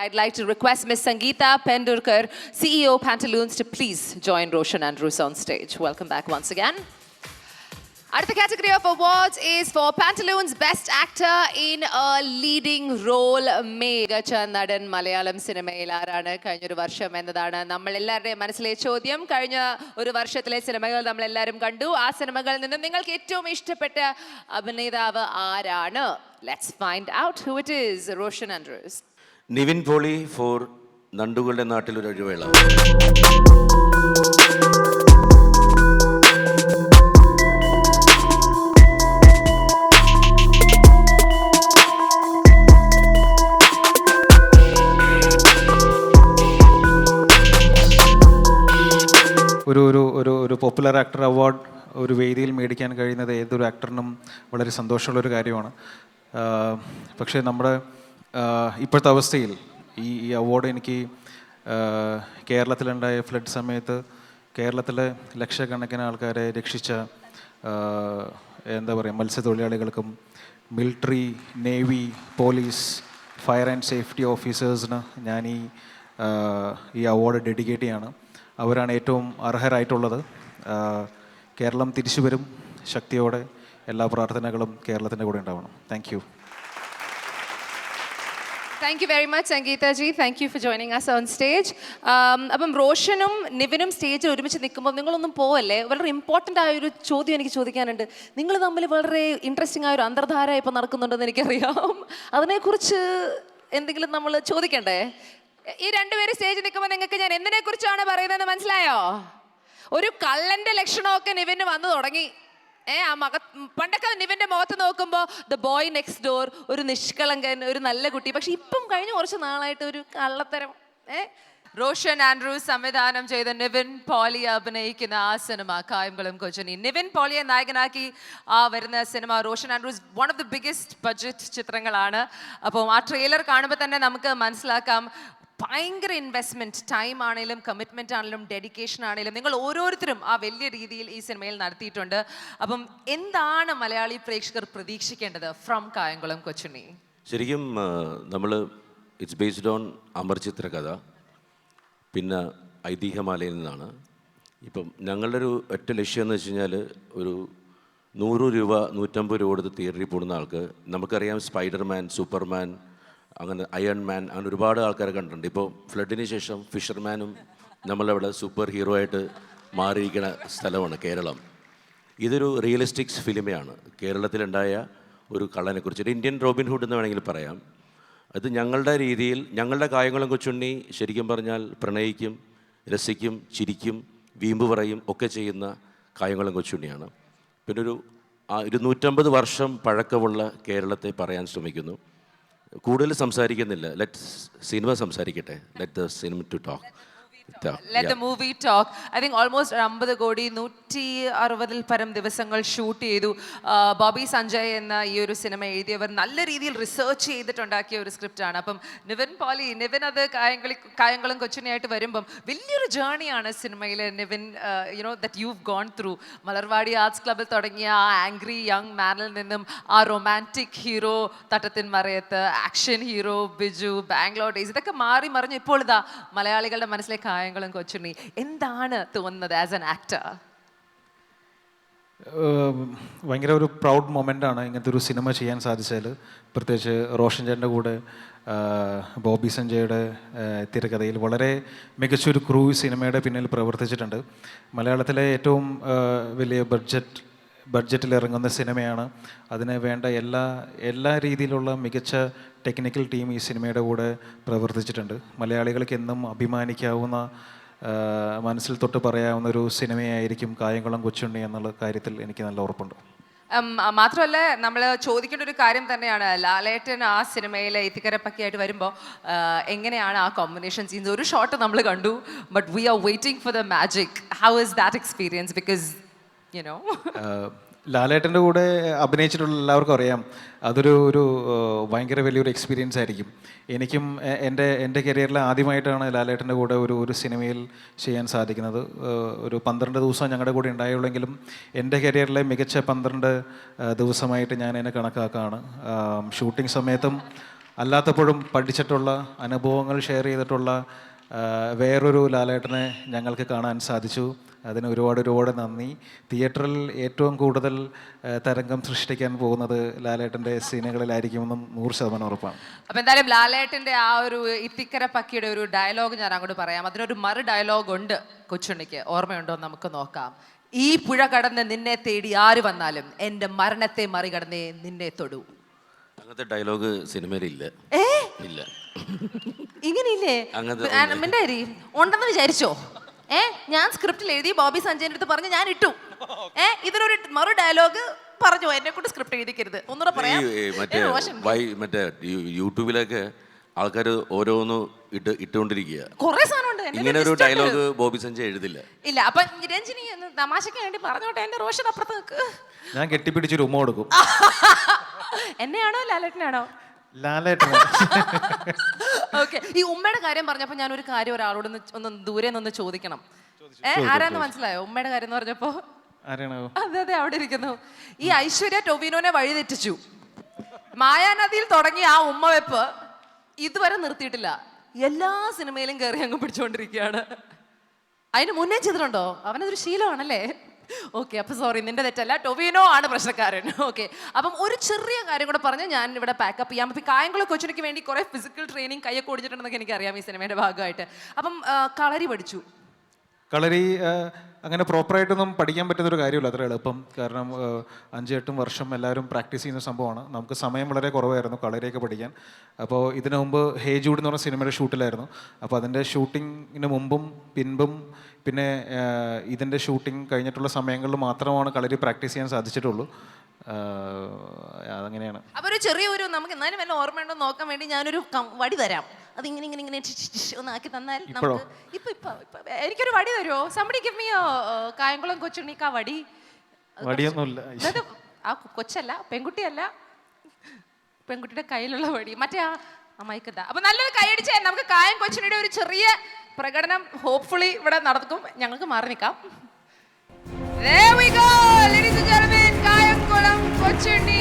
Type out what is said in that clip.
I'd like to request Ms. Sangeeta Pendurkar, CEO Pantaloons, to please join Roshan Andrews on stage. Welcome back once again. Our category of awards is for Pantaloons Best Actor in a Leading Role. മികച്ച നടൻ മലയാളം സിനിമയിൽ ആരാണ് കഴിഞ്ഞൊരു വർഷം എന്നതാണ് നമ്മളെല്ലാവരുടെയും മനസ്സിലെ ചോദ്യം. കഴിഞ്ഞ ഒരു വർഷത്തിലെ സിനിമകൾ നമ്മളെല്ലാവരും കണ്ടു. ആ സിനിമകളിൽ നിന്ന് നിങ്ങൾക്ക് ഏറ്റവും ഇഷ്ടപ്പെട്ട അഭിനേതാവ് ആരാണ്? Let's find out who it is. Roshan Andrews. Nivin Pauly for നണ്ടുകളുടെ നാട്ടിലൊരു ഒഴിവേള. ഒരു പോപ്പുലർ ആക്ടർ അവാർഡ് ഒരു വേദിയിൽ മേടിക്കാൻ കഴിയുന്നത് ഏതൊരു ആക്ടറിനും വളരെ സന്തോഷമുള്ളൊരു കാര്യമാണ്. പക്ഷേ നമ്മുടെ ഇപ്പോഴത്തെ അവസ്ഥയിൽ ഈ അവാർഡ് എനിക്ക് കേരളത്തിലുണ്ടായ ഫ്ലഡ് സമയത്ത് കേരളത്തിലെ ലക്ഷക്കണക്കിന് ആൾക്കാരെ രക്ഷിച്ച എന്താ പറയുക മത്സ്യത്തൊഴിലാളികൾക്കും military, navy, police, fire and safety ഓഫീസേഴ്സിന് ഞാൻ ഈ അവാർഡ് ഡെഡിക്കേറ്റ് ചെയ്യാണ്. അവരാണ് ഏറ്റവും അർഹരായിട്ടുള്ളത്. കേരളം തിരിച്ചു വരും ശക്തിയോടെ. എല്ലാ പ്രാർത്ഥനകളും കേരളത്തിൻ്റെ കൂടെ ഉണ്ടാവണം. Thank you. Thank you very much, Sangeeta ji. Thank you for joining us on stage. അപ്പം റോഷനും നിവിനും സ്റ്റേജിൽ ഒരുമിച്ച് നിൽക്കുമ്പോൾ നിങ്ങളൊന്നും പോവല്ലേ? വളരെ ഇമ്പോർട്ടൻ്റ് ആയ ഒരു ചോദ്യം എനിക്ക് ചോദിക്കാനുണ്ട്. നിങ്ങൾ തമ്മിൽ വളരെ ഇൻട്രസ്റ്റിംഗ് ആയ ഒരു അന്തർധാര ഇപ്പം നടക്കുന്നുണ്ടെന്ന് എനിക്കറിയാം. അതിനെക്കുറിച്ച് എന്തെങ്കിലും നമ്മൾ ചോദിക്കണ്ടേ? ഈ രണ്ടുപേരും സ്റ്റേജിൽ നിൽക്കുമ്പോൾ നിങ്ങൾക്ക് ഞാൻ എന്തിനെ കുറിച്ചാണ് പറയുന്നതെന്ന് മനസ്സിലായോ? ഒരു കള്ളന്റെ ലക്ഷണമൊക്കെ നിവിന് വന്നു തുടങ്ങി. പണ്ടൊക്കെ നിവിന്റെ മുഖത്ത് നോക്കുമ്പോൾ ദ ബോയ് നെക്സ്റ്റ് ഡോർ, ഒരു നിഷ്കളങ്കൻ, ഒരു നല്ല കുട്ടി. പക്ഷെ ഇപ്പം കഴിഞ്ഞ കുറച്ച് നാളായിട്ട് ഒരു കള്ളത്തരം. റോഷൻ ആൻഡ്രൂസ് സംവിധാനം ചെയ്ത നിവിൻ പോളി അഭിനയിക്കുന്ന ആ സിനിമ കായംകുളം കൊച്ചുണ്ണി. നിവിൻ പോളിയെ നായകനാക്കി വരുന്ന സിനിമ Roshan Andrews one of the biggest budget ചിത്രങ്ങളാണ്. അപ്പോൾ ആ ട്രെയിലർ കാണുമ്പോൾ തന്നെ നമുക്ക് മനസ്സിലാക്കാം ഭയങ്കര ഇൻവെസ്റ്റ്മെൻറ്റ്, ടൈം ആണെങ്കിലും കമ്മിറ്റ്മെൻ്റ് ആണെങ്കിലും ഡെഡിക്കേഷൻ ആണെങ്കിലും നിങ്ങൾ ഓരോരുത്തരും ആ വലിയ രീതിയിൽ ഈ സിനിമയിൽ നടത്തിയിട്ടുണ്ട്. അപ്പം എന്താണ് മലയാളി പ്രേക്ഷകർ പ്രതീക്ഷിക്കേണ്ടത് ഫ്രം കായംകുളം കൊച്ചുണ്ണി? ശരിക്കും നമ്മൾ ഇറ്റ്സ് ബേസ്ഡ് ഓൺ അമർചിത്ര കഥ, പിന്നെ ഐതിഹ്യമാലയിൽ നിന്നാണ്. ഇപ്പം ഞങ്ങളുടെ ഒരു ഒറ്റ ലക്ഷ്യം എന്ന് വെച്ച് കഴിഞ്ഞാൽ ഒരു 100 രൂപ 150 രൂപ കൊടുത്ത് തിയേറ്ററിൽ പോകുന്ന ആൾക്ക്, നമുക്കറിയാം സ്പൈഡർമാൻ, സൂപ്പർമാൻ, അങ്ങനെ അയൺ മാൻ, അങ്ങനെ ഒരുപാട് ആൾക്കാരെ കണ്ടിട്ടുണ്ട്. ഇപ്പോൾ ഫ്ലഡിന് ശേഷം ഫിഷർമാനും നമ്മളവിടെ സൂപ്പർ ഹീറോ ആയിട്ട് മാറിയിരിക്കുന്ന സ്ഥലമാണ് കേരളം. ഇതൊരു റിയലിസ്റ്റിക്സ് ഫിലിമാണ്. കേരളത്തിലുണ്ടായ ഒരു കള്ളനെക്കുറിച്ച് ഒരു ഇന്ത്യൻ റോബിൻഹുഡ് എന്ന് വേണമെങ്കിൽ പറയാം. അത് ഞങ്ങളുടെ രീതിയിൽ, ഞങ്ങളുടെ കായംകുളം കൊച്ചുണ്ണി ശരിക്കും പറഞ്ഞാൽ പ്രണയിക്കും, രസിക്കും, ചിരിക്കും, വീമ്പ് പറയും ഒക്കെ ചെയ്യുന്ന കായംകുളം കൊച്ചുണ്ണിയാണ്. പിന്നെ ഒരു 250 വർഷം പഴക്കമുള്ള കേരളത്തെ പറയാൻ ശ്രമിക്കുന്നു. കൂടുതൽ സംസാരിക്കുന്നില്ല. ലെറ്റ് സിനിമ സംസാരിക്കട്ടെ. Let the cinema to talk. Let the movie talk. I think almost 50 കോടി 160 പരം ദിവസങ്ങൾ ഷൂട്ട് ചെയ്തു. ബോബി സഞ്ജയ് എന്ന ഈ ഒരു സിനിമ എഴുതിയവർ നല്ല രീതിയിൽ റിസർച്ച് ചെയ്തിട്ടുണ്ടാക്കിയ ഒരു സ്ക്രിപ്റ്റാണ്. അപ്പം നിവിൻ അത് കായംകുളം കൊച്ചുണ്ണിയായിട്ട് വരുമ്പം വലിയൊരു ജേർണിയാണ് സിനിമയിൽ. Nivin that you've gone through. Malarvadi arts ക്ലബിൽ തുടങ്ങിയ ആ ആംഗ്രി യങ് മാനിൽ നിന്നും ആ romantic hero Thattathin Marayathu, action hero Biju, Bangalore days, ഇതൊക്കെ മാറി മറിഞ്ഞ് ഇപ്പോൾ ഇതാ മലയാളികളുടെ മനസ്സിലേക്ക് കായംകുളം കൊച്ചുണ്ണി. എന്താണ് തോന്നുന്നത് ആസ് എൻ ആക്ടർ? ഭയങ്കര ഒരു പ്രൗഡ് മൊമെൻ്റാണ് ഇങ്ങനത്തെ ഒരു സിനിമ ചെയ്യാൻ സാധിച്ചാൽ. പ്രത്യേകിച്ച് റോഷൻ ചേട്ടൻ്റെ കൂടെ ബോബി സഞ്ജയുടെ തിരക്കഥയിൽ വളരെ മികച്ചൊരു ക്രൂ സിനിമയുടെ പിന്നിൽ പ്രവർത്തിച്ചിട്ടുണ്ട്. മലയാളത്തിലെ ഏറ്റവും വലിയ ബഡ്ജറ്റിൽ ഇറങ്ങുന്ന സിനിമയാണ്. അതിന് വേണ്ട എല്ലാ രീതിയിലുള്ള മികച്ച ടെക്നിക്കൽ ടീം ഈ സിനിമയുടെ കൂടെ പ്രവർത്തിച്ചിട്ടുണ്ട്. മലയാളികൾക്ക് എന്നും അഭിമാനിക്കാവുന്ന, മനസ്സിൽ തൊട്ട് പറയാവുന്ന ഒരു സിനിമയായിരിക്കും കായംകുളം കൊച്ചുണ്ണി എന്നുള്ള കാര്യത്തിൽ എനിക്ക് നല്ല ഉറപ്പുണ്ട്. മാത്രമല്ല നമ്മൾ ചോദിക്കേണ്ട ഒരു കാര്യം തന്നെയാണ്, ലാലേട്ടൻ ആ സിനിമയിൽ ഇത്തിക്കരപ്പക്കിയായിട്ട് വരുമ്പോൾ എങ്ങനെയാണ് ആ കോമ്പിനേഷൻ സീൻസ്? ഒരു ഷോട്ട് നമ്മൾ കണ്ടു, but we are waiting for the magic. How is that experience? Because ലാലേട്ടൻ്റെ കൂടെ അഭിനയിച്ചിട്ടുള്ള എല്ലാവർക്കും അറിയാം, അതൊരു ഭയങ്കര വലിയൊരു എക്സ്പീരിയൻസ് ആയിരിക്കും. എനിക്കും എൻ്റെ കരിയറിൽ ആദ്യമായിട്ടാണ് ലാലേട്ടൻ്റെ കൂടെ ഒരു സിനിമയിൽ ചെയ്യാൻ സാധിക്കുന്നത്. ഒരു 12 ദിവസം ഞങ്ങളുടെ കൂടെ ഉണ്ടായുള്ളെങ്കിലും എൻ്റെ കരിയറിലെ മികച്ച 12 ദിവസമായിട്ട് ഞാൻ എന്നെ കണക്കാക്കുകയാണ്. ഷൂട്ടിംഗ് സമയത്തും അല്ലാത്തപ്പോഴും പഠിച്ചിട്ടുള്ള അനുഭവങ്ങൾ ഷെയർ ചെയ്തിട്ടുള്ള വേറൊരു ലാലേട്ടനെ ഞങ്ങൾക്ക് കാണാൻ സാധിച്ചു. അതിന് ഒരുപാട് നന്ദി. തിയേറ്ററിൽ ഏറ്റവും കൂടുതൽ തരംഗം സൃഷ്ടിക്കാൻ പോകുന്നത് ലാലേട്ടൻ്റെ സീനുകളിലായിരിക്കുമെന്നും 100% ഉറപ്പാണ്. അപ്പൊ എന്തായാലും ലാലേട്ടന്റെ ആ ഒരു ഇത്തിക്കര പക്കിയുടെ ഒരു ഡയലോഗ് ഞാൻ അങ്ങോട്ട് പറയാം. അതിനൊരു മറു ഡയലോഗ് ഉണ്ട് കൊച്ചുണ്ണിക്ക്, ഓർമ്മയുണ്ടോ എന്ന് നമുക്ക് നോക്കാം. ഈ പുഴ കടന്ന് നിന്നെ തേടി ആര് വന്നാലും എൻ്റെ മരണത്തെ മറികടന്നേ നിന്നെ തൊടൂ. അങ്ങനത്തെ ഡയലോഗ് സിനിമയിലില്ല. ഇല്ല. ഇങ്ങനെയില്ലേ? മിണ്ടായി ഉണ്ടെന്ന് വിചാരിച്ചോ? ഞാൻ സ്ക്രിപ്റ്റിൽ എഴുതി ബോബി സഞ്ജയന്റെ അടുത്ത് പറഞ്ഞ് ഞാൻ ഇട്ടു. ഇതിനൊരു മറു ഡയലോഗ് പറഞ്ഞു, എന്നെ കൊണ്ട് സ്ക്രിപ്റ്റ് എഴുതിക്കരുത്. ഒന്നുകൂടെ പറയാം. മറ്റേ യൂട്യൂബിലൊക്കെ ആൾക്കാർ ഓരോന്ന് ഇട്ടുകൊണ്ടിരിക്കുക. കുറെ സാധനമുണ്ട്. ഇങ്ങനെ ഒരു ഡയലോഗ് ബോബി സഞ്ജയ് എഴുതില്ല. ഇല്ല. അപ്പൊ രഞ്ജിനി തമാശക്ക് വേണ്ടി പറഞ്ഞോട്ടെ, എന്റെ റോഷൻ അപ്പുറത്ത് നിൽക്ക്. ഞാൻ കെട്ടിപ്പിടിച്ചൊരു ഉമ്മ കൊടുക്കും. എന്നെയാണോ ലാലേട്ടനാണോ? ലാലേട്ടൻ. ഓക്കെ. ഈ ഉമ്മയുടെ കാര്യം പറഞ്ഞപ്പോ ഞാൻ ഒരു കാര്യം ഒരാളോട് ഒന്ന് ദൂരെ നിന്ന് ചോദിക്കണം. ആരാന്ന് മനസ്സിലായോ? ഉമ്മയുടെ കാര്യം എന്ന് പറഞ്ഞപ്പോ അതെ അവിടെ ഇരിക്കുന്നു. ഈ ഐശ്വര്യ ടൊവിനോനെ വഴിതെറ്റിച്ചു. മായാനദിയിൽ തുടങ്ങിയ ആ ഉമ്മ വെപ്പ് ഇതുവരെ നിർത്തിയിട്ടില്ല. എല്ലാ സിനിമയിലും കയറി അങ്ങ് പിടിച്ചുകൊണ്ടിരിക്കുകയാണ്. അതിന് മുന്നേ ചെയ്തിട്ടുണ്ടോ? അവനതൊരു ശീലമാണല്ലേ? ഓക്കെ. അപ്പൊ സോറി, നിന്റെ തെറ്റല്ല, ടൊവിനോ ആണ് പ്രശ്നക്കാരൻ. ഓക്കെ. അപ്പം ഒരു ചെറിയ കാര്യം കൂടെ പറഞ്ഞ് ഞാൻ ഇവിടെ പാക്കപ്പ് ചെയ്യാം. അപ്പം കായംകുളം കൊച്ചിനക്ക് വേണ്ടി കുറെ ഫിസിക്കൽ ട്രെയിനിങ് കയ്യൊക്കെ ഓടിച്ചിട്ടുണ്ടെന്നൊക്കെ എനിക്കറിയാം ഈ സിനിമയുടെ ഭാഗമായിട്ട്. അപ്പം കളരി പഠിച്ചു. കളരി അങ്ങനെ പ്രോപ്പറായിട്ടൊന്നും പഠിക്കാൻ പറ്റുന്നൊരു കാര്യമില്ല, അത്ര എളുപ്പം. കാരണം 5-8 വർഷം എല്ലാവരും പ്രാക്ടീസ് ചെയ്യുന്ന സംഭവമാണ്. നമുക്ക് സമയം വളരെ കുറവായിരുന്നു കളരിയൊക്കെ പഠിക്കാൻ. അപ്പോൾ ഇതിനു മുമ്പ് ഹേ ജൂഡ് എന്ന് പറഞ്ഞ സിനിമയുടെ ഷൂട്ടിലായിരുന്നു. അപ്പോൾ അതിൻ്റെ ഷൂട്ടിങ്ങിന് മുമ്പും പിൻപും പിന്നെ ഇതിൻ്റെ ഷൂട്ടിംഗ് കഴിഞ്ഞിട്ടുള്ള സമയങ്ങളിൽ മാത്രമാണ് കളരി പ്രാക്ടീസ് ചെയ്യാൻ സാധിച്ചിട്ടുള്ളൂ. അതങ്ങനെയാണ്. അപ്പോൾ ഒരു ചെറിയൊരു നമുക്ക് എന്നാലും വല്ല ഓർമ്മയുണ്ടോ നോക്കാൻ വേണ്ടി ഞാനൊരു വടി തരാം. അത് ഇങ്ങനെ ഒന്ന് ആക്കി തന്നാൽ നമുക്ക് ഇപ്പൊ എനിക്കൊരു വടി തരുമോ? സംബഡി ഗിവ് മീ കായംകുളം കൊച്ചുണ്ണിക്ക് ആ വടി. വടിയൊന്നുമില്ല. ആ കൊച്ചല്ല, പെൺകുട്ടിയല്ല, പെൺകുട്ടിയുടെ കയ്യിലുള്ള വടി, മറ്റേ ആ മൈക്കത്താ. അപ്പൊ നല്ലൊരു കൈയടിച്ചേ. നമുക്ക് കായം കൊച്ചുണ്ണിയുടെ ഒരു ചെറിയ പ്രകടനം ഹോപ്പ്ഫുള്ളി ഇവിടെ നടക്കും. ഞങ്ങൾക്ക് മാറി നിൽക്കാം. There we go, ladies and gentlemen, Kayamkulam Kochunni.